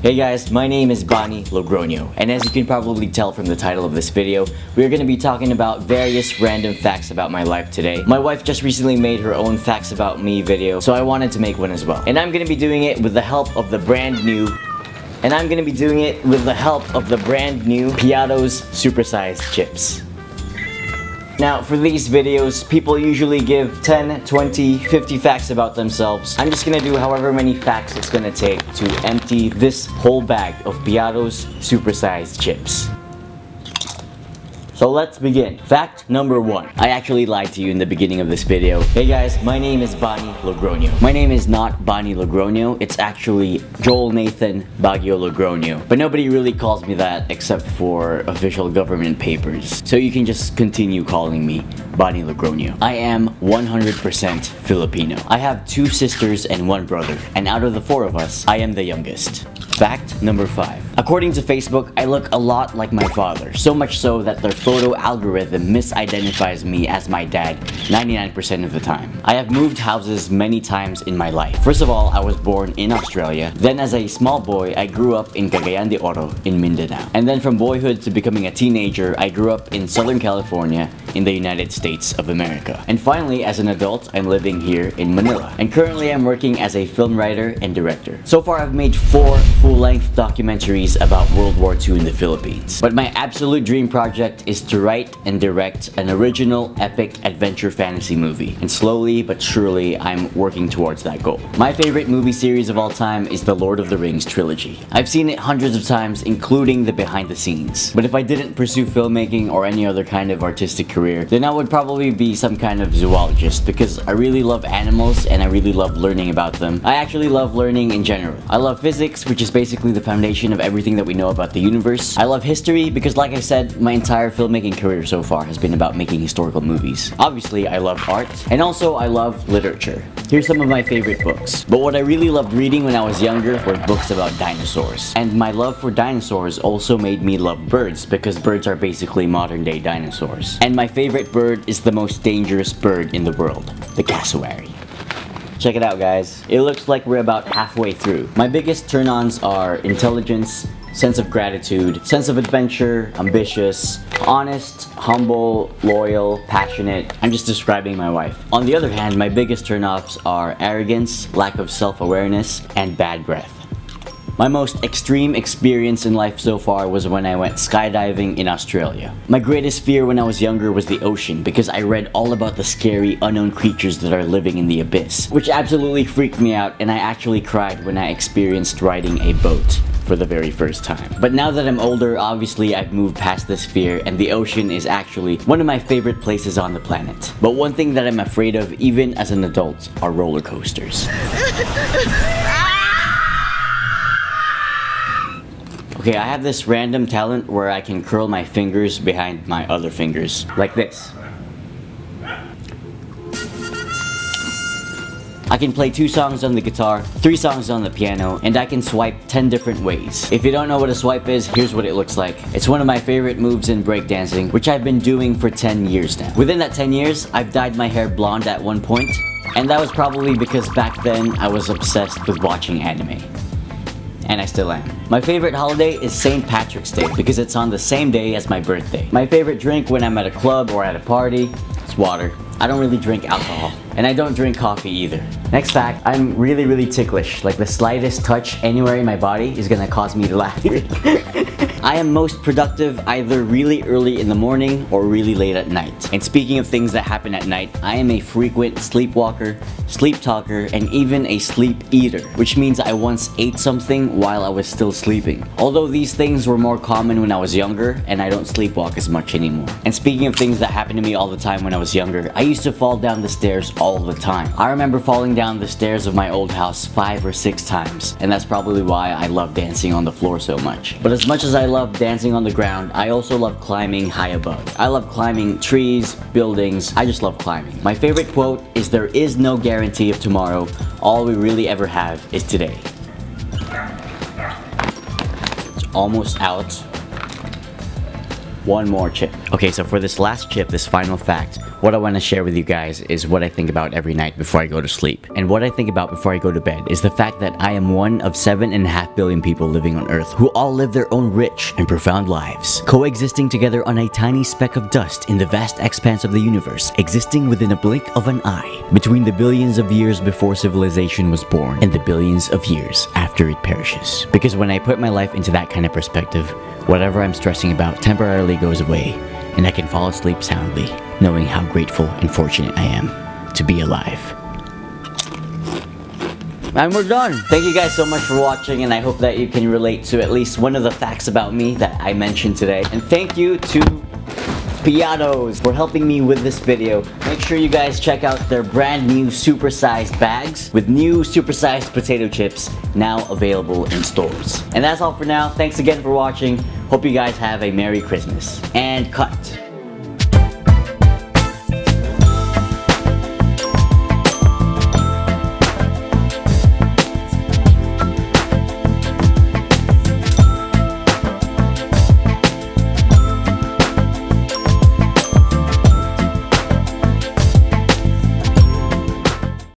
Hey guys, my name is Bani Logrono, and as you can probably tell from the title of this video, we're going to be talking about various random facts about my life today. My wife just recently made her own facts about me video, so I wanted to make one as well. And I'm going to be doing it with the help of the brand new Piatos supersized chips. Now, for these videos, people usually give 10, 20, 50 facts about themselves. I'm just gonna do however many facts it's gonna take to empty this whole bag of Piatos supersized chips. So let's begin. Fact number 1. I actually lied to you in the beginning of this video. Hey guys, my name is Bani Logrono. My name is not Bani Logrono, it's actually Joel Nathan Baguio Logrono. But nobody really calls me that except for official government papers. So you can just continue calling me Bani Logrono. I am 100% Filipino. I have 2 sisters and 1 brother, and out of the 4 of us, I am the youngest. Fact number 5. According to Facebook, I look a lot like my father, so much so that their photo algorithm misidentifies me as my dad 99% of the time. I have moved houses many times in my life. First of all, I was born in Australia. Then as a small boy, I grew up in Cagayan de Oro in Mindanao. And then from boyhood to becoming a teenager, I grew up in Southern California in the United States of America. And finally, as an adult, I'm living here in Manila. And currently, I'm working as a film writer and director. So far, I've made 4 full-length documentaries about World War II in the Philippines. But my absolute dream project is to write and direct an original epic adventure fantasy movie. And slowly but surely, I'm working towards that goal. My favorite movie series of all time is the Lord of the Rings trilogy. I've seen it hundreds of times, including the behind the scenes. But if I didn't pursue filmmaking or any other kind of artistic career, then I would probably be some kind of zoologist because I really love animals and I really love learning about them. I actually love learning in general. I love physics, which is basically the foundation of everything that we know about the universe. I love history because, like I said, my entire filmmaking career so far has been about making historical movies. Obviously, I love art, and also I love literature. Here's some of my favorite books. But what I really loved reading when I was younger were books about dinosaurs. And my love for dinosaurs also made me love birds because birds are basically modern-day dinosaurs. And my favorite bird is the most dangerous bird in the world, the cassowary. Check it out, guys. It looks like we're about halfway through. My biggest turn-ons are intelligence, sense of gratitude, sense of adventure, ambitious, honest, humble, loyal, passionate. I'm just describing my wife. On the other hand, my biggest turn-offs are arrogance, lack of self-awareness, and bad breath. My most extreme experience in life so far was when I went skydiving in Australia. My greatest fear when I was younger was the ocean because I read all about the scary unknown creatures that are living in the abyss, which absolutely freaked me out, and I actually cried when I experienced riding a boat for the very first time. But now that I'm older, obviously I've moved past this fear, and the ocean is actually one of my favorite places on the planet. But one thing that I'm afraid of even as an adult are roller coasters. Okay, I have this random talent where I can curl my fingers behind my other fingers, like this. I can play 2 songs on the guitar, 3 songs on the piano, and I can swipe 10 different ways. If you don't know what a swipe is, here's what it looks like. It's one of my favorite moves in breakdancing, which I've been doing for 10 years now. Within that 10 years, I've dyed my hair blonde at one point, and that was probably because back then I was obsessed with watching anime. And I still am. My favorite holiday is St. Patrick's Day because it's on the same day as my birthday. My favorite drink when I'm at a club or at a party is water. I don't really drink alcohol. And I don't drink coffee either. Next fact, I'm really ticklish. Like the slightest touch anywhere in my body is gonna cause me to laugh. I am most productive either really early in the morning or really late at night. And speaking of things that happen at night, I am a frequent sleepwalker, sleep talker, and even a sleep eater, which means I once ate something while I was still sleeping. Although these things were more common when I was younger, and I don't sleepwalk as much anymore. And speaking of things that happened to me all the time when I was younger, I used to fall down the stairs all the time. I remember falling down the stairs of my old house 5 or 6 times, and that's probably why I love dancing on the floor so much. But as much as I love dancing on the ground, I also love climbing high above. I love climbing trees, buildings, I just love climbing. My favorite quote is, "There is no guarantee of tomorrow, all we really ever have is today." It's almost out. One more chip. Okay, so for this last chip, this final fact, what I want to share with you guys is what I think about every night before I go to sleep. And what I think about before I go to bed is the fact that I am one of 7.5 billion people living on Earth who all live their own rich and profound lives, coexisting together on a tiny speck of dust in the vast expanse of the universe, existing within a blink of an eye, between the billions of years before civilization was born and the billions of years after it perishes. Because when I put my life into that kind of perspective, whatever I'm stressing about temporarily goes away, and I can fall asleep soundly, knowing how grateful and fortunate I am to be alive. And we're done! Thank you guys so much for watching, and I hope that you can relate to at least one of the facts about me that I mentioned today. And thank you to Piatos for helping me with this video. Make sure you guys check out their brand new supersized bags with new supersized potato chips now available in stores. And that's all for now. Thanks again for watching. Hope you guys have a Merry Christmas. And cut.